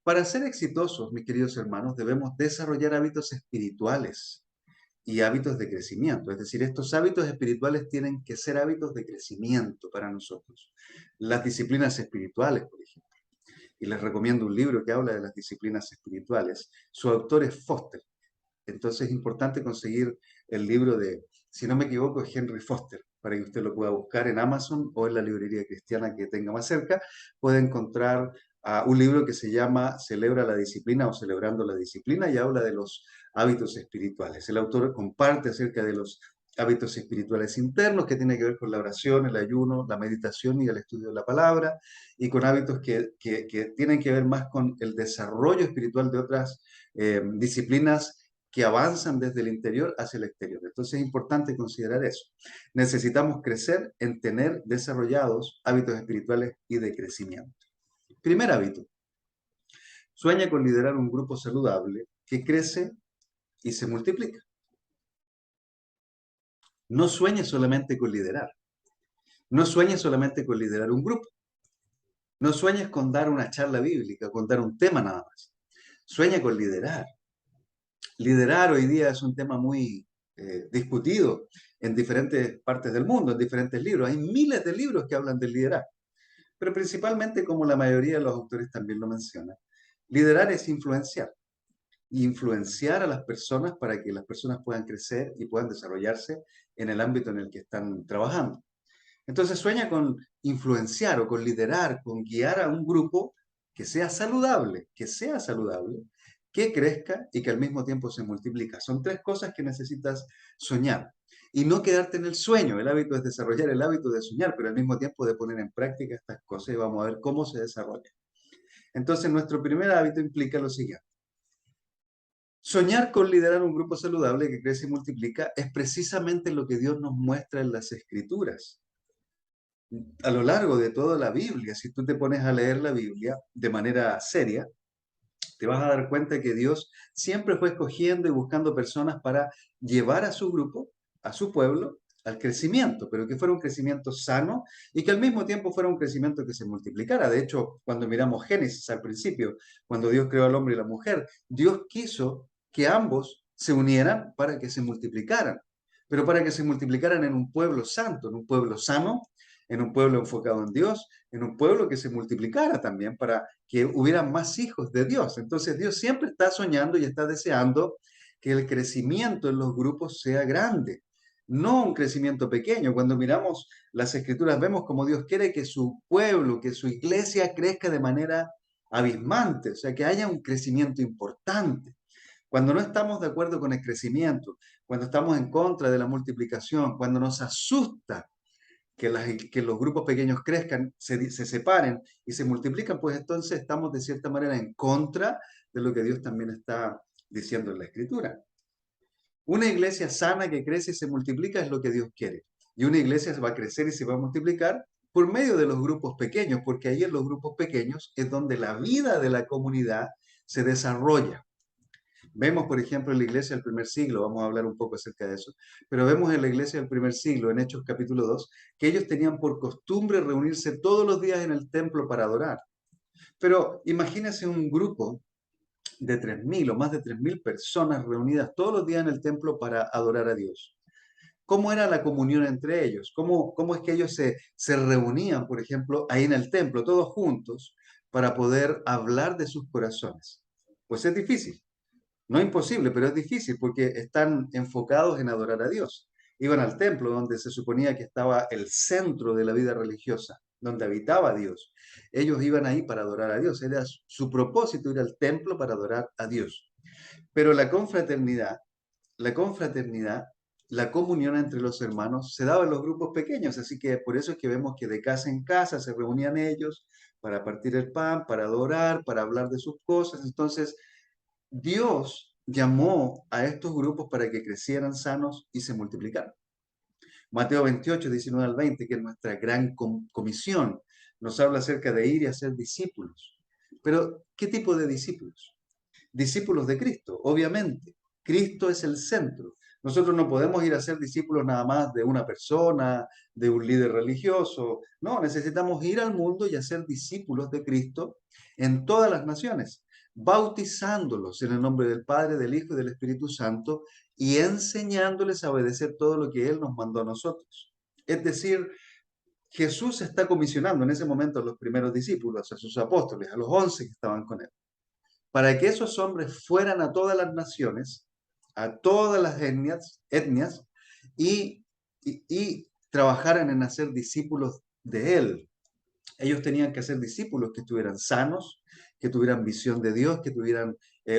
Para ser exitosos, mis queridos hermanos, debemos desarrollar hábitos espirituales y hábitos de crecimiento. Es decir, estos hábitos espirituales tienen que ser hábitos de crecimiento para nosotros. Las disciplinas espirituales, por ejemplo. Y les recomiendo un libro que habla de las disciplinas espirituales. Su autor es Foster. Entonces es importante conseguir el libro de, si no me equivoco, es Henry Foster, para que usted lo pueda buscar en Amazon o en la librería cristiana que tenga más cerca. Puede encontrar un libro que se llama Celebra la Disciplina o Celebrando la Disciplina y habla de los hábitos espirituales. El autor comparte acerca de los hábitos espirituales internos que tienen que ver con la oración, el ayuno, la meditación y el estudio de la palabra, y con hábitos que tienen que ver más con el desarrollo espiritual de otras disciplinas que avanzan desde el interior hacia el exterior. Entonces es importante considerar eso. Necesitamos crecer en tener desarrollados hábitos espirituales y de crecimiento. Primer hábito, sueña con liderar un grupo saludable que crece y se multiplica. No sueñes solamente con liderar. No sueñes solamente con liderar un grupo. No sueñes con dar una charla bíblica, con dar un tema nada más. Sueña con liderar. Liderar hoy día es un tema muy discutido en diferentes partes del mundo, en diferentes libros. Hay miles de libros que hablan del liderazgo, pero principalmente, como la mayoría de los autores también lo mencionan, liderar es influenciar. Y influenciar a las personas para que las personas puedan crecer y puedan desarrollarse en el ámbito en el que están trabajando. Entonces sueña con influenciar o con liderar, con guiar a un grupo que sea saludable, que crezca y que al mismo tiempo se multiplica. Son tres cosas que necesitas soñar. Y no quedarte en el sueño. El hábito es desarrollar el hábito de soñar, pero al mismo tiempo de poner en práctica estas cosas y vamos a ver cómo se desarrolla. Entonces nuestro primer hábito implica lo siguiente. Soñar con liderar un grupo saludable que crece y multiplica es precisamente lo que Dios nos muestra en las Escrituras. A lo largo de toda la Biblia, si tú te pones a leer la Biblia de manera seria, te vas a dar cuenta que Dios siempre fue escogiendo y buscando personas para llevar a su grupo, a su pueblo, al crecimiento, pero que fuera un crecimiento sano y que al mismo tiempo fuera un crecimiento que se multiplicara. De hecho, cuando miramos Génesis al principio, cuando Dios creó al hombre y la mujer, Dios quiso que ambos se unieran para que se multiplicaran, pero para que se multiplicaran en un pueblo santo, en un pueblo sano, en un pueblo enfocado en Dios, en un pueblo que se multiplicara también para que hubieran más hijos de Dios. Entonces Dios siempre está soñando y está deseando que el crecimiento en los grupos sea grande, no un crecimiento pequeño. Cuando miramos las escrituras vemos como Dios quiere que su pueblo, que su iglesia crezca de manera abismante, o sea, que haya un crecimiento importante. Cuando no estamos de acuerdo con el crecimiento, cuando estamos en contra de la multiplicación, cuando nos asusta que los grupos pequeños crezcan, se separen y se multiplican, pues entonces estamos de cierta manera en contra de lo que Dios también está diciendo en la Escritura. Una iglesia sana que crece y se multiplica es lo que Dios quiere. Y una iglesia va a crecer y se va a multiplicar por medio de los grupos pequeños, porque ahí en los grupos pequeños es donde la vida de la comunidad se desarrolla. Vemos, por ejemplo, en la iglesia del primer siglo, vamos a hablar un poco acerca de eso, pero vemos en la iglesia del primer siglo, en Hechos capítulo 2, que ellos tenían por costumbre reunirse todos los días en el templo para adorar. Pero imagínense un grupo de 3.000 o más de 3.000 personas reunidas todos los días en el templo para adorar a Dios. ¿Cómo era la comunión entre ellos? ¿Cómo es que ellos se reunían, por ejemplo, ahí en el templo, todos juntos, para poder hablar de sus corazones? Pues es difícil. No imposible, pero es difícil porque están enfocados en adorar a Dios. Iban al templo donde se suponía que estaba el centro de la vida religiosa, donde habitaba Dios. Ellos iban ahí para adorar a Dios. Era su propósito ir al templo para adorar a Dios. Pero la confraternidad, la comunión entre los hermanos se daba en los grupos pequeños. Así que por eso es que vemos que de casa en casa se reunían ellos para partir el pan, para adorar, para hablar de sus cosas. Entonces, Dios llamó a estos grupos para que crecieran sanos y se multiplicaran. Mateo 28, 19 al 20, que es nuestra gran comisión, nos habla acerca de ir y hacer discípulos. Pero, ¿qué tipo de discípulos? Discípulos de Cristo, obviamente. Cristo es el centro. Nosotros no podemos ir a ser discípulos nada más de una persona, de un líder religioso. No, necesitamos ir al mundo y hacer discípulos de Cristo en todas las naciones. bautizándolos en el nombre del Padre, del Hijo y del Espíritu Santo, y enseñándoles a obedecer todo lo que Él nos mandó a nosotros. Es decir, Jesús está comisionando en ese momento a los primeros discípulos, a sus apóstoles, a los 11 que estaban con Él, para que esos hombres fueran a todas las naciones, a todas las etnias y, y trabajaran en hacer discípulos de Él. Ellos tenían que ser discípulos que estuvieran sanos, que tuvieran visión de Dios, que tuvieran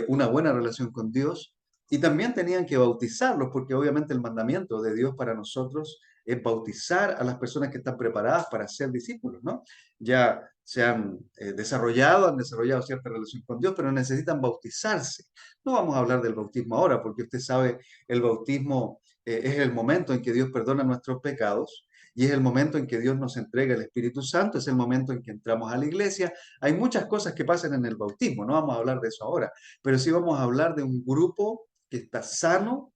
una buena relación con Dios, y también tenían que bautizarlos, porque obviamente el mandamiento de Dios para nosotros es bautizar a las personas que están preparadas para ser discípulos, ¿no? Ya se han desarrollado, han desarrollado cierta relación con Dios, pero necesitan bautizarse. No vamos a hablar del bautismo ahora, porque usted sabe, el bautismo es el momento en que Dios perdona nuestros pecados, y es el momento en que Dios nos entrega el Espíritu Santo, es el momento en que entramos a la iglesia. Hay muchas cosas que pasan en el bautismo, no vamos a hablar de eso ahora, pero sí vamos a hablar de un grupo que está sano,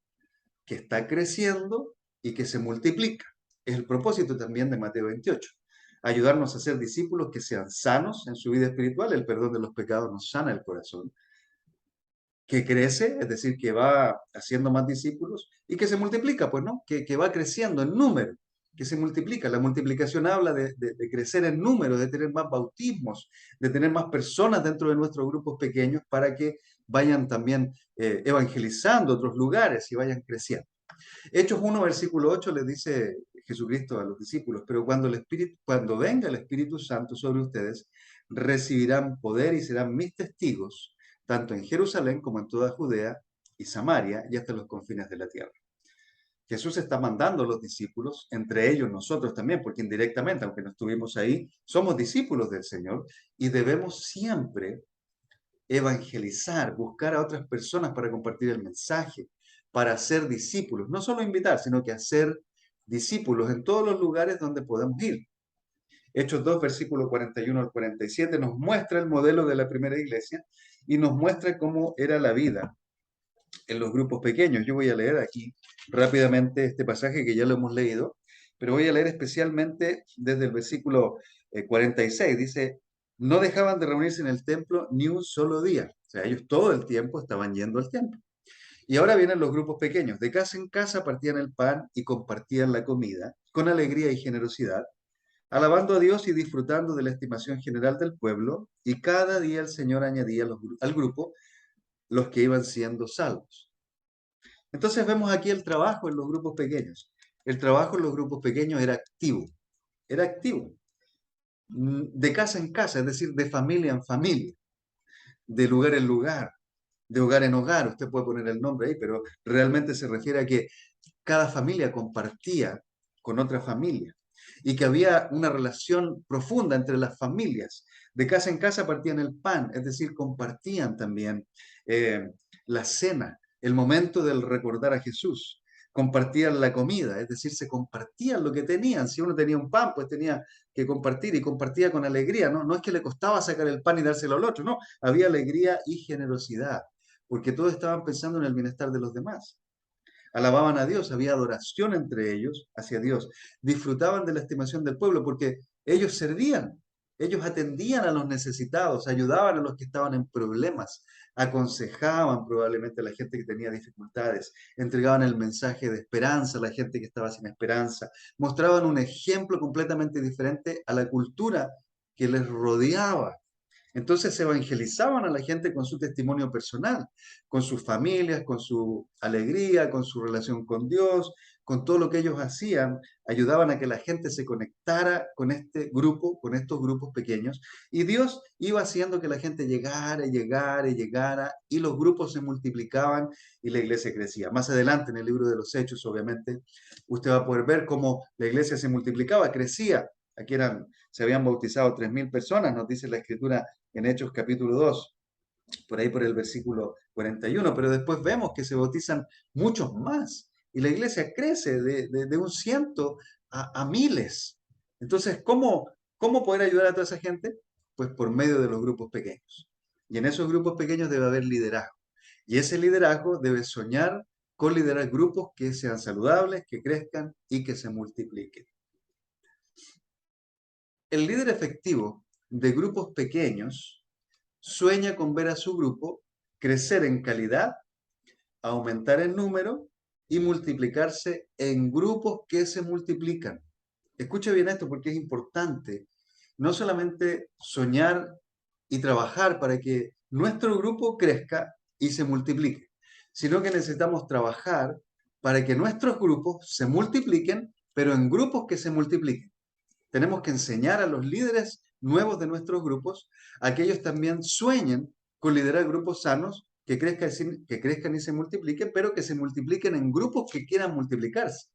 que está creciendo y que se multiplica. Es el propósito también de Mateo 28. Ayudarnos a ser discípulos que sean sanos en su vida espiritual. El perdón de los pecados nos sana el corazón. Que crece, es decir, que va haciendo más discípulos y que se multiplica, pues, ¿no? Que va creciendo en número, que se multiplica. La multiplicación habla de crecer en número, de tener más bautismos, de tener más personas dentro de nuestros grupos pequeños para que vayan también evangelizando otros lugares y vayan creciendo. Hechos 1, versículo 8 le dice Jesucristo a los discípulos, pero cuando venga el Espíritu Santo sobre ustedes, recibirán poder y serán mis testigos, tanto en Jerusalén como en toda Judea y Samaria y hasta los confines de la tierra. Jesús está mandando a los discípulos, entre ellos nosotros también, porque indirectamente, aunque no estuvimos ahí, somos discípulos del Señor y debemos siempre evangelizar, buscar a otras personas para compartir el mensaje, para hacer discípulos, no solo invitar, sino que hacer discípulos en todos los lugares donde podemos ir. Hechos 2, versículo 41 al 47, nos muestra el modelo de la primera iglesia y nos muestra cómo era la vida en los grupos pequeños. Yo voy a leer aquí rápidamente este pasaje que ya lo hemos leído, pero voy a leer especialmente desde el versículo 46. Dice, no dejaban de reunirse en el templo ni un solo día. O sea, ellos todo el tiempo estaban yendo al templo. Y ahora vienen los grupos pequeños. De casa en casa partían el pan y compartían la comida con alegría y generosidad, alabando a Dios y disfrutando de la estimación general del pueblo. Y cada día el Señor añadía al grupo los que iban siendo salvos. Entonces vemos aquí el trabajo en los grupos pequeños. El trabajo en los grupos pequeños era activo, de casa en casa, es decir, de familia en familia, de lugar en lugar, de hogar en hogar. Usted puede poner el nombre ahí, pero realmente se refiere a que cada familia compartía con otra familia y que había una relación profunda entre las familias. De casa en casa partían el pan, es decir, compartían también eh, la cena, el momento del recordar a Jesús. Compartían la comida, es decir, se compartían lo que tenían. Si uno tenía un pan, pues tenía que compartir y compartía con alegría, ¿no? No es que le costaba sacar el pan y dárselo al otro, no, había alegría y generosidad, porque todos estaban pensando en el bienestar de los demás. Alababan a Dios, había adoración entre ellos hacia Dios, disfrutaban de la estimación del pueblo porque ellos servían, ellos atendían a los necesitados, ayudaban a los que estaban en problemas, aconsejaban probablemente a la gente que tenía dificultades, entregaban el mensaje de esperanza a la gente que estaba sin esperanza, mostraban un ejemplo completamente diferente a la cultura que les rodeaba. Entonces evangelizaban a la gente con su testimonio personal, con sus familias, con su alegría, con su relación con Dios, con todo lo que ellos hacían, ayudaban a que la gente se conectara con este grupo, con estos grupos pequeños, y Dios iba haciendo que la gente llegara y llegara y llegara, y los grupos se multiplicaban y la iglesia crecía. Más adelante en el libro de los Hechos, obviamente, usted va a poder ver cómo la iglesia se multiplicaba, crecía. Aquí se habían bautizado 3.000 personas, nos dice la escritura en Hechos capítulo 2, por ahí por el versículo 41, pero después vemos que se bautizan muchos más y la iglesia crece de un ciento a miles. Entonces, ¿cómo poder ayudar a toda esa gente? Pues por medio de los grupos pequeños. Y en esos grupos pequeños debe haber liderazgo. Y ese liderazgo debe soñar con liderar grupos que sean saludables, que crezcan y que se multipliquen. El líder efectivo de grupos pequeños sueña con ver a su grupo crecer en calidad, aumentar en número y multiplicarse en grupos que se multiplican. Escuche bien esto porque es importante. No solamente soñar y trabajar para que nuestro grupo crezca y se multiplique, sino que necesitamos trabajar para que nuestros grupos se multipliquen, pero en grupos que se multipliquen. Tenemos que enseñar a los líderes nuevos de nuestros grupos a que ellos también sueñen con liderar grupos sanos que crezcan y se multipliquen, pero que se multipliquen en grupos que quieran multiplicarse.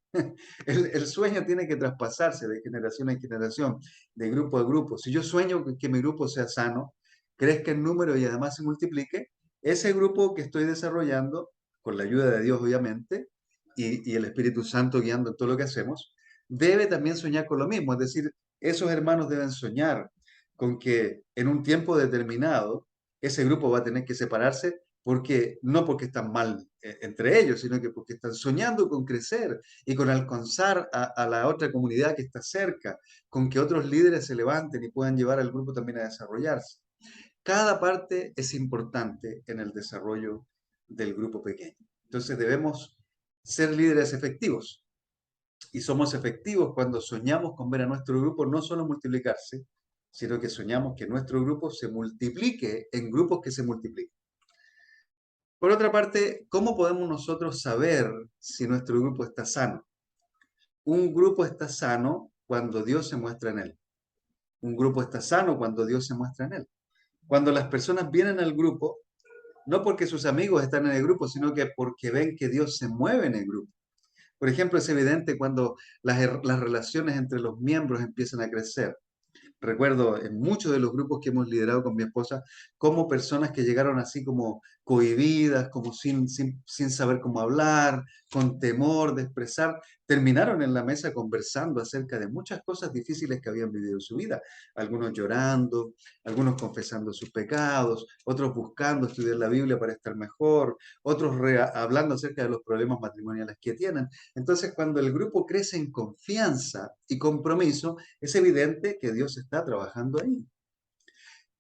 El sueño tiene que traspasarse de generación en generación, de grupo a grupo. Si yo sueño que mi grupo sea sano, crezca en número y además se multiplique, ese grupo que estoy desarrollando, con la ayuda de Dios obviamente, y el Espíritu Santo guiando en todo lo que hacemos, debe también soñar con lo mismo. Es decir, esos hermanos deben soñar con que en un tiempo determinado ese grupo va a tener que separarse porque no porque están mal entre ellos, sino que porque están soñando con crecer y con alcanzar a la otra comunidad que está cerca, con que otros líderes se levanten y puedan llevar al grupo también a desarrollarse. Cada parte es importante en el desarrollo del grupo pequeño. Entonces debemos ser líderes efectivos. Y somos efectivos cuando soñamos con ver a nuestro grupo no solo multiplicarse, sino que soñamos que nuestro grupo se multiplique en grupos que se multipliquen. Por otra parte, ¿cómo podemos nosotros saber si nuestro grupo está sano? Un grupo está sano cuando Dios se muestra en él. Un grupo está sano cuando Dios se muestra en él. Cuando las personas vienen al grupo, no porque sus amigos están en el grupo, sino que porque ven que Dios se mueve en el grupo. Por ejemplo, es evidente cuando las relaciones entre los miembros empiezan a crecer. Recuerdo en muchos de los grupos que hemos liderado con mi esposa, como personas que llegaron así como cohibidas, como sin saber cómo hablar, con temor de expresar, terminaron en la mesa conversando acerca de muchas cosas difíciles que habían vivido en su vida. Algunos llorando, algunos confesando sus pecados, otros buscando estudiar la Biblia para estar mejor, otros hablando acerca de los problemas matrimoniales que tienen. Entonces, cuando el grupo crece en confianza y compromiso, es evidente que Dios está trabajando ahí.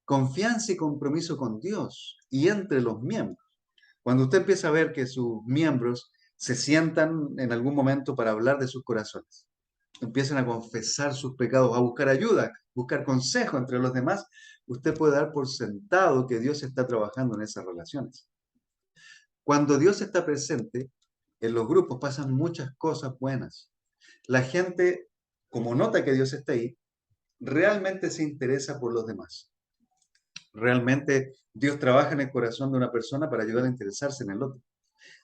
Confianza y compromiso con Dios y entre los miembros. Cuando usted empieza a ver que sus miembros se sientan en algún momento para hablar de sus corazones, empiezan a confesar sus pecados, a buscar ayuda, buscar consejo entre los demás, usted puede dar por sentado que Dios está trabajando en esas relaciones. Cuando Dios está presente, en los grupos pasan muchas cosas buenas. La gente, como nota que Dios está ahí, realmente se interesa por los demás. Realmente Dios trabaja en el corazón de una persona para ayudar a interesarse en el otro.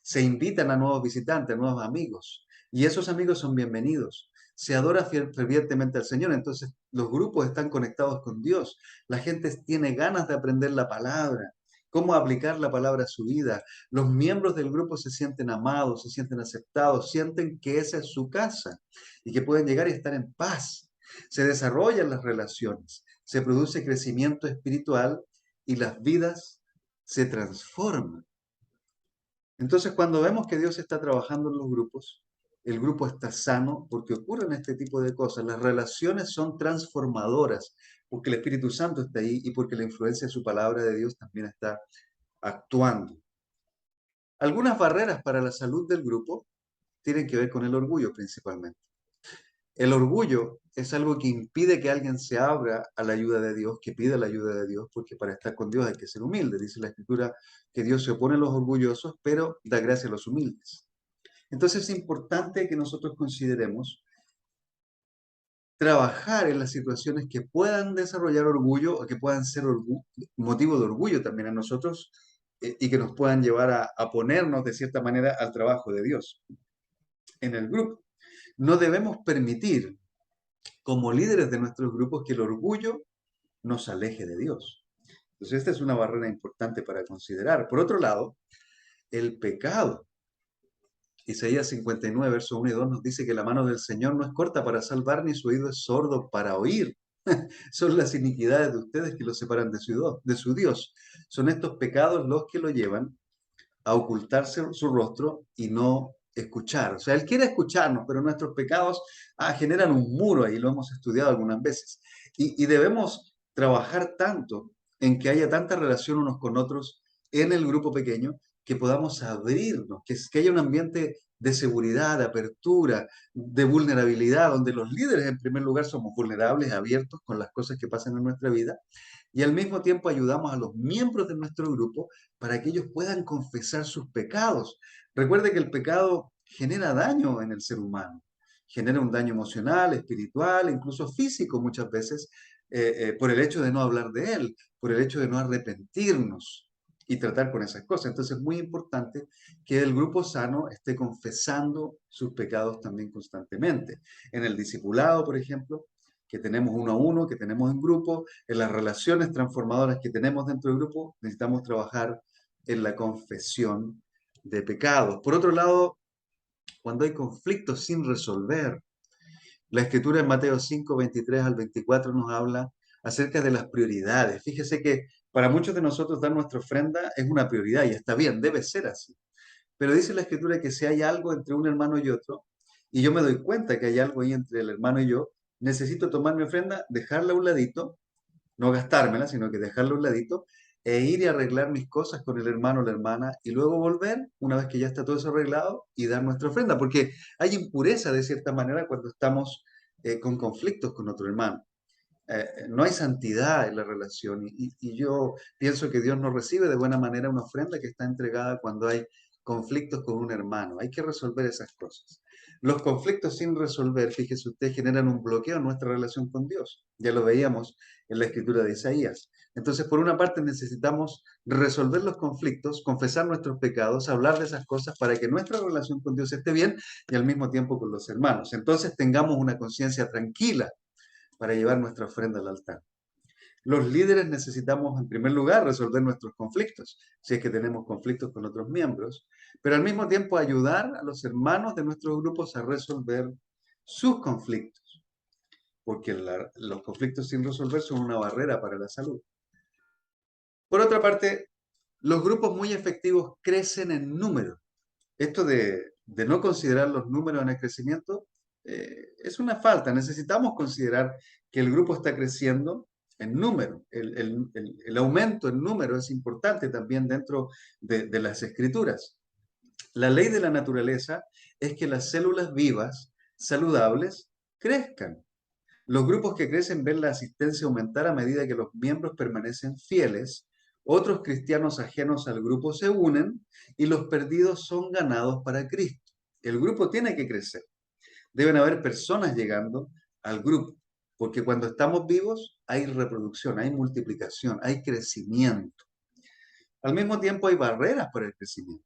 Se invitan a nuevos visitantes, a nuevos amigos, y esos amigos son bienvenidos. Se adora fervientemente al Señor, entonces los grupos están conectados con Dios. La gente tiene ganas de aprender la palabra, cómo aplicar la palabra a su vida. Los miembros del grupo se sienten amados, se sienten aceptados, sienten que esa es su casa y que pueden llegar y estar en paz. Se desarrollan las relaciones, se produce crecimiento espiritual y las vidas se transforman. Entonces, cuando vemos que Dios está trabajando en los grupos, el grupo está sano porque ocurren este tipo de cosas. Las relaciones son transformadoras porque el Espíritu Santo está ahí y porque la influencia de su palabra de Dios también está actuando. Algunas barreras para la salud del grupo tienen que ver con el orgullo principalmente. El orgullo es algo que impide que alguien se abra a la ayuda de Dios, que pida la ayuda de Dios, porque para estar con Dios hay que ser humilde. Dice la Escritura que Dios se opone a los orgullosos, pero da gracia a los humildes. Entonces es importante que nosotros consideremos trabajar en las situaciones que puedan desarrollar orgullo o que puedan ser motivo de orgullo también a nosotros y que nos puedan llevar a ponernos de cierta manera al trabajo de Dios en el grupo. No debemos permitir como líderes de nuestros grupos que el orgullo nos aleje de Dios. Entonces, esta es una barrera importante para considerar. Por otro lado, el pecado. Isaías 59, versos 1 y 2 nos dice que la mano del Señor no es corta para salvar, ni su oído es sordo para oír. Son las iniquidades de ustedes que los separan de su Dios. Son estos pecados los que lo llevan a ocultarse su rostro y no escuchar. O sea, Él quiere escucharnos, pero nuestros pecados generan un muro ahí, lo hemos estudiado algunas veces. Y debemos trabajar tanto en que haya tanta relación unos con otros en el grupo pequeño, que podamos abrirnos, que haya un ambiente de seguridad, de apertura, de vulnerabilidad, donde los líderes en primer lugar somos vulnerables, abiertos con las cosas que pasan en nuestra vida, y al mismo tiempo ayudamos a los miembros de nuestro grupo para que ellos puedan confesar sus pecados. Recuerde que el pecado genera daño en el ser humano, genera un daño emocional, espiritual, incluso físico muchas veces, por el hecho de no hablar de él, por el hecho de no arrepentirnos y tratar con esas cosas. Entonces es muy importante que el grupo sano esté confesando sus pecados también constantemente. En el discipulado, por ejemplo, que tenemos uno a uno, que tenemos en grupo, en las relaciones transformadoras que tenemos dentro del grupo, necesitamos trabajar en la confesión de pecados. Por otro lado, cuando hay conflictos sin resolver, la escritura en Mateo 5, 23 al 24 nos habla acerca de las prioridades. Fíjese que para muchos de nosotros dar nuestra ofrenda es una prioridad y está bien, debe ser así. Pero dice la escritura que si hay algo entre un hermano y otro, y yo me doy cuenta que hay algo ahí entre el hermano y yo, necesito tomar mi ofrenda, dejarla a un ladito, no gastármela, sino que dejarla a un ladito, e ir y arreglar mis cosas con el hermano o la hermana, y luego volver, una vez que ya está todo eso arreglado, y dar nuestra ofrenda, porque hay impureza de cierta manera cuando estamos con conflictos con otro hermano. No hay santidad en la relación y yo pienso que Dios no recibe de buena manera una ofrenda que está entregada cuando hay conflictos con un hermano. Hay que resolver esas cosas. Los conflictos sin resolver, fíjese usted, generan un bloqueo en nuestra relación con Dios. Ya lo veíamos en la escritura de Isaías. Entonces, por una parte necesitamos resolver los conflictos, confesar nuestros pecados, hablar de esas cosas para que nuestra relación con Dios esté bien y al mismo tiempo con los hermanos. Entonces tengamos una conciencia tranquila para llevar nuestra ofrenda al altar. Los líderes necesitamos, en primer lugar, resolver nuestros conflictos, si es que tenemos conflictos con otros miembros, pero al mismo tiempo ayudar a los hermanos de nuestros grupos a resolver sus conflictos, porque los conflictos sin resolver son una barrera para la salud. Por otra parte, los grupos muy efectivos crecen en número. Esto de no considerar los números en el crecimiento es una falta. Necesitamos considerar que el grupo está creciendo en número. El aumento en número es importante también dentro de las escrituras. La ley de la naturaleza es que las células vivas, saludables, crezcan. Los grupos que crecen ven la asistencia aumentar a medida que los miembros permanecen fieles, otros cristianos ajenos al grupo se unen y los perdidos son ganados para Cristo. El grupo tiene que crecer. Deben haber personas llegando al grupo, porque cuando estamos vivos hay reproducción, hay multiplicación, hay crecimiento. Al mismo tiempo hay barreras para el crecimiento.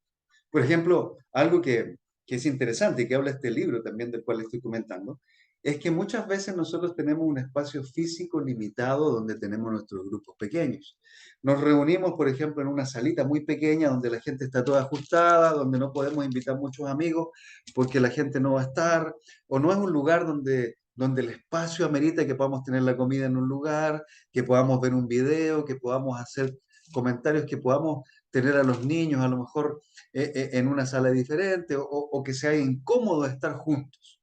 Por ejemplo, algo que es interesante y que habla este libro también del cual estoy comentando, es que muchas veces nosotros tenemos un espacio físico limitado donde tenemos nuestros grupos pequeños. Nos reunimos, por ejemplo, en una salita muy pequeña donde la gente está toda ajustada, donde no podemos invitar muchos amigos porque la gente no va a estar, o no es un lugar donde el espacio amerita que podamos tener la comida en un lugar, que podamos ver un video, que podamos hacer comentarios, que podamos tener a los niños a lo mejor en una sala diferente o que sea incómodo estar juntos.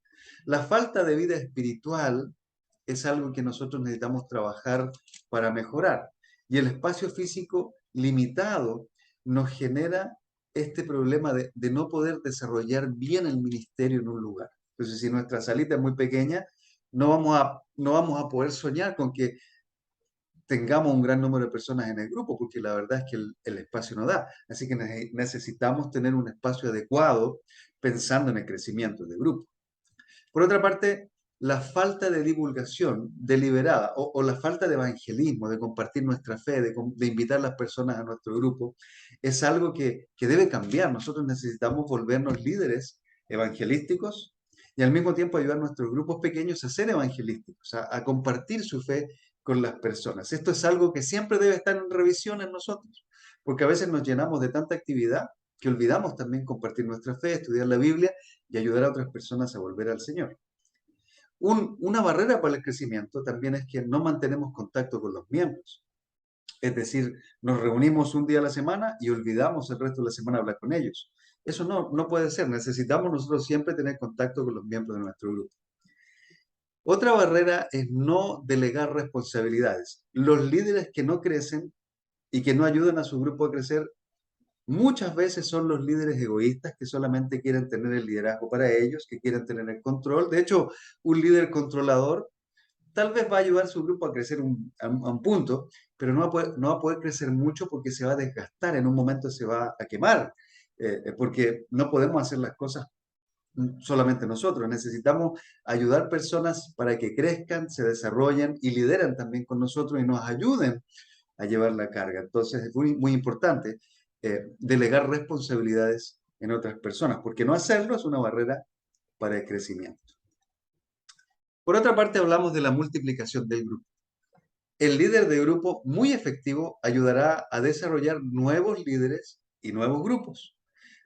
La falta de vida espiritual es algo que nosotros necesitamos trabajar para mejorar. Y el espacio físico limitado nos genera este problema de no poder desarrollar bien el ministerio en un lugar. Entonces, si nuestra salita es muy pequeña, no vamos a poder soñar con que tengamos un gran número de personas en el grupo, porque la verdad es que el espacio no da. Así que necesitamos tener un espacio adecuado pensando en el crecimiento del grupo. Por otra parte, la falta de divulgación deliberada o la falta de evangelismo, de compartir nuestra fe, de invitar a las personas a nuestro grupo, es algo que debe cambiar. Nosotros necesitamos volvernos líderes evangelísticos y al mismo tiempo ayudar a nuestros grupos pequeños a ser evangelísticos, a compartir su fe con las personas. Esto es algo que siempre debe estar en revisión en nosotros, porque a veces nos llenamos de tanta actividad que olvidamos también compartir nuestra fe, estudiar la Biblia y ayudar a otras personas a volver al Señor. Una barrera para el crecimiento también es que no mantenemos contacto con los miembros. Es decir, nos reunimos un día a la semana y olvidamos el resto de la semana hablar con ellos. Eso no puede ser. Necesitamos nosotros siempre tener contacto con los miembros de nuestro grupo. Otra barrera es no delegar responsabilidades. Los líderes que no crecen y que no ayudan a su grupo a crecer, muchas veces son los líderes egoístas que solamente quieren tener el liderazgo para ellos, que quieren tener el control. De hecho, un líder controlador tal vez va a ayudar a su grupo a crecer a un punto, pero no va a poder crecer mucho porque se va a desgastar, en un momento se va a quemar, porque no podemos hacer las cosas solamente nosotros. Necesitamos ayudar personas para que crezcan, se desarrollen y lideren también con nosotros y nos ayuden a llevar la carga. Entonces es muy, muy importante delegar responsabilidades en otras personas, porque no hacerlo es una barrera para el crecimiento. Por otra parte, hablamos de la multiplicación del grupo. El líder de grupo muy efectivo ayudará a desarrollar nuevos líderes y nuevos grupos.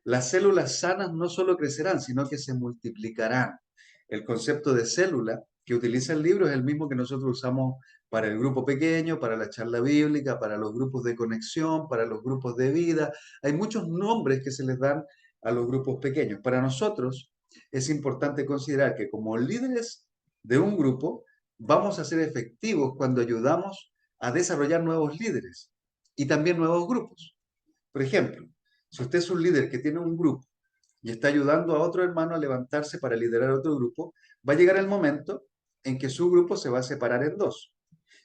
Las células sanas no solo crecerán, sino que se multiplicarán. El concepto de célula que utiliza el libro es el mismo que nosotros usamos para el grupo pequeño, para la charla bíblica, para los grupos de conexión, para los grupos de vida. Hay muchos nombres que se les dan a los grupos pequeños. Para nosotros es importante considerar que como líderes de un grupo, vamos a ser efectivos cuando ayudamos a desarrollar nuevos líderes y también nuevos grupos. Por ejemplo, si usted es un líder que tiene un grupo y está ayudando a otro hermano a levantarse para liderar otro grupo, va a llegar el momento en que su grupo se va a separar en dos.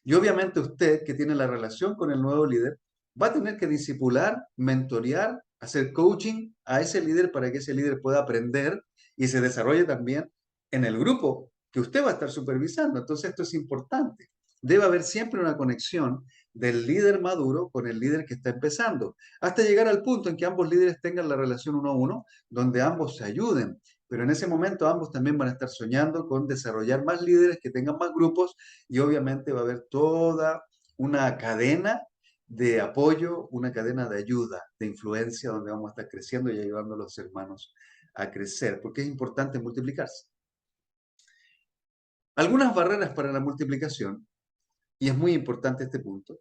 Y obviamente usted, que tiene la relación con el nuevo líder, va a tener que discipular, mentorear, hacer coaching a ese líder para que ese líder pueda aprender y se desarrolle también en el grupo que usted va a estar supervisando. Entonces esto es importante. Debe haber siempre una conexión del líder maduro con el líder que está empezando, hasta llegar al punto en que ambos líderes tengan la relación uno a uno, donde ambos se ayuden. Pero en ese momento ambos también van a estar soñando con desarrollar más líderes que tengan más grupos y obviamente va a haber toda una cadena de apoyo, una cadena de ayuda, de influencia, donde vamos a estar creciendo y ayudando a los hermanos a crecer, porque es importante multiplicarse. Algunas barreras para la multiplicación, y es muy importante este punto,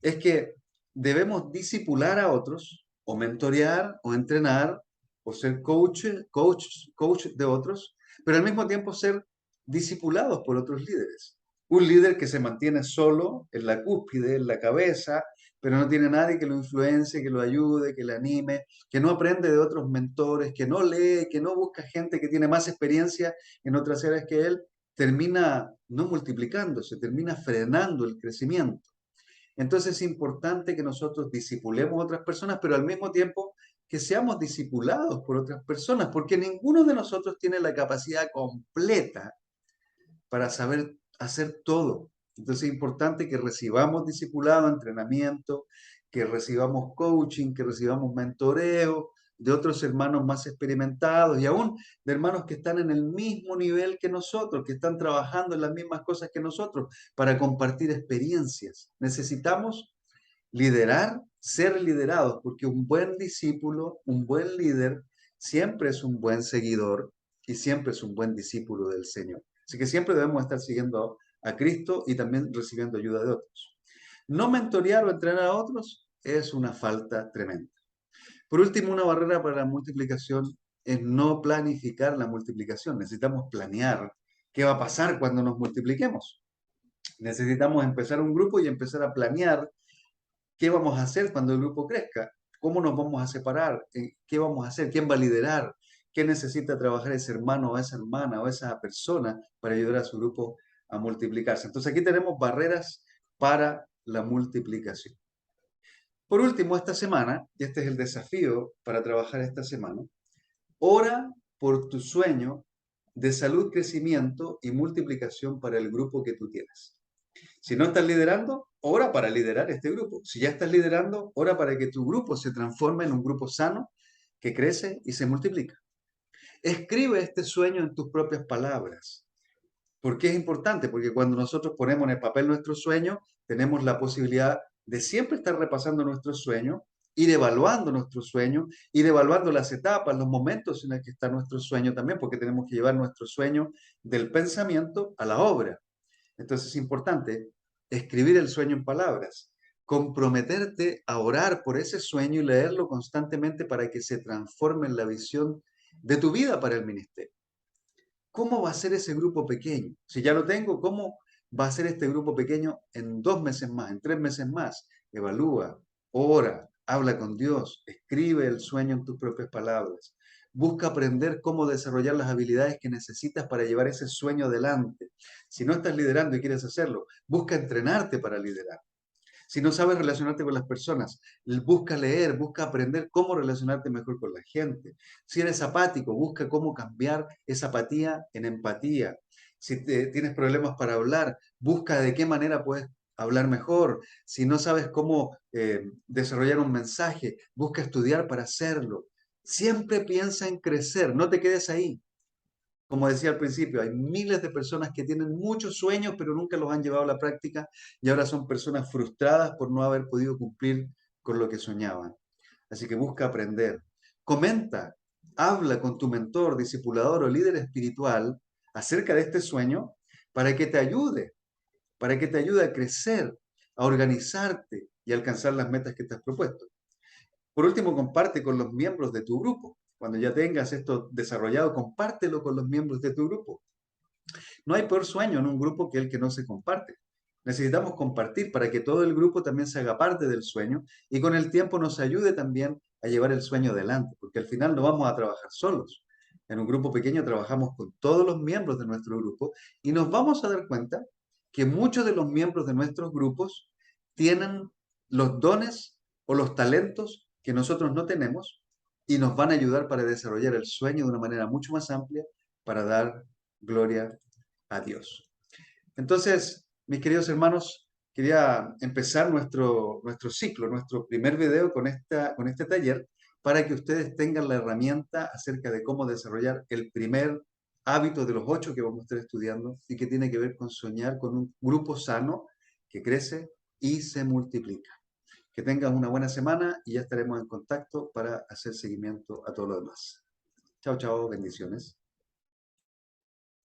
es que debemos disipular a otros, o mentorear, o entrenar, o ser coach de otros, pero al mismo tiempo ser discipulados por otros líderes. Un líder que se mantiene solo en la cúspide, en la cabeza, pero no tiene nadie que lo influencie, que lo ayude, que le anime, que no aprende de otros mentores, que no lee, que no busca gente que tiene más experiencia en otras áreas que él, termina no multiplicándose, termina frenando el crecimiento. Entonces es importante que nosotros discipulemos a otras personas, pero al mismo tiempo que seamos discipulados por otras personas, porque ninguno de nosotros tiene la capacidad completa para saber hacer todo. Entonces es importante que recibamos discipulado, entrenamiento, que recibamos coaching, que recibamos mentoreo de otros hermanos más experimentados y aún de hermanos que están en el mismo nivel que nosotros, que están trabajando en las mismas cosas que nosotros, para compartir experiencias. Necesitamos liderar, ser liderados, porque un buen discípulo, un buen líder, siempre es un buen seguidor y siempre es un buen discípulo del Señor. Así que siempre debemos estar siguiendo a Cristo y también recibiendo ayuda de otros. No mentorear o entrenar a otros es una falta tremenda. Por último, una barrera para la multiplicación es no planificar la multiplicación. Necesitamos planear qué va a pasar cuando nos multipliquemos. Necesitamos empezar un grupo y empezar a planear qué vamos a hacer cuando el grupo crezca, cómo nos vamos a separar, qué vamos a hacer, quién va a liderar, qué necesita trabajar ese hermano o esa hermana o esa persona para ayudar a su grupo a multiplicarse. Entonces aquí tenemos barreras para la multiplicación. Por último, esta semana, y este es el desafío para trabajar esta semana, ora por tu sueño de salud, crecimiento y multiplicación para el grupo que tú tienes. Si no estás liderando, ora para liderar este grupo. Si ya estás liderando, ora para que tu grupo se transforme en un grupo sano que crece y se multiplica. Escribe este sueño en tus propias palabras. ¿Por qué es importante? Porque cuando nosotros ponemos en el papel nuestro sueño, tenemos la posibilidad de siempre estar repasando nuestro sueño, ir evaluando nuestro sueño, ir evaluando las etapas, los momentos en los que está nuestro sueño también, porque tenemos que llevar nuestro sueño del pensamiento a la obra. Entonces es importante escribir el sueño en palabras, comprometerte a orar por ese sueño y leerlo constantemente para que se transforme en la visión de tu vida para el ministerio. ¿Cómo va a ser ese grupo pequeño? Si ya lo tengo, ¿cómo va a ser este grupo pequeño en 2 meses más, en 3 meses más? Evalúa, ora, habla con Dios, escribe el sueño en tus propias palabras. Busca aprender cómo desarrollar las habilidades que necesitas para llevar ese sueño adelante. Si no estás liderando y quieres hacerlo, busca entrenarte para liderar. Si no sabes relacionarte con las personas, busca leer, busca aprender cómo relacionarte mejor con la gente. Si eres apático, busca cómo cambiar esa apatía en empatía. Si tienes problemas para hablar, busca de qué manera puedes hablar mejor. Si no sabes cómo desarrollar un mensaje, busca estudiar para hacerlo. Siempre piensa en crecer, no te quedes ahí. Como decía al principio, hay miles de personas que tienen muchos sueños, pero nunca los han llevado a la práctica y ahora son personas frustradas por no haber podido cumplir con lo que soñaban. Así que busca aprender. Comenta, habla con tu mentor, discipulador o líder espiritual acerca de este sueño para que te ayude, para que te ayude a crecer, a organizarte y a alcanzar las metas que te has propuesto. Por último, comparte con los miembros de tu grupo. Cuando ya tengas esto desarrollado, compártelo con los miembros de tu grupo. No hay peor sueño en un grupo que el que no se comparte. Necesitamos compartir para que todo el grupo también se haga parte del sueño y con el tiempo nos ayude también a llevar el sueño adelante, porque al final no vamos a trabajar solos. En un grupo pequeño trabajamos con todos los miembros de nuestro grupo y nos vamos a dar cuenta que muchos de los miembros de nuestros grupos tienen los dones o los talentos que nosotros no tenemos y nos van a ayudar para desarrollar el sueño de una manera mucho más amplia para dar gloria a Dios. Entonces, mis queridos hermanos, quería empezar nuestro ciclo, nuestro primer video con este taller, para que ustedes tengan la herramienta acerca de cómo desarrollar el primer hábito de los 8 que vamos a estar estudiando y que tiene que ver con soñar con un grupo sano que crece y se multiplica. Que tengan una buena semana y ya estaremos en contacto para hacer seguimiento a todo lo demás. Chao, chao, bendiciones.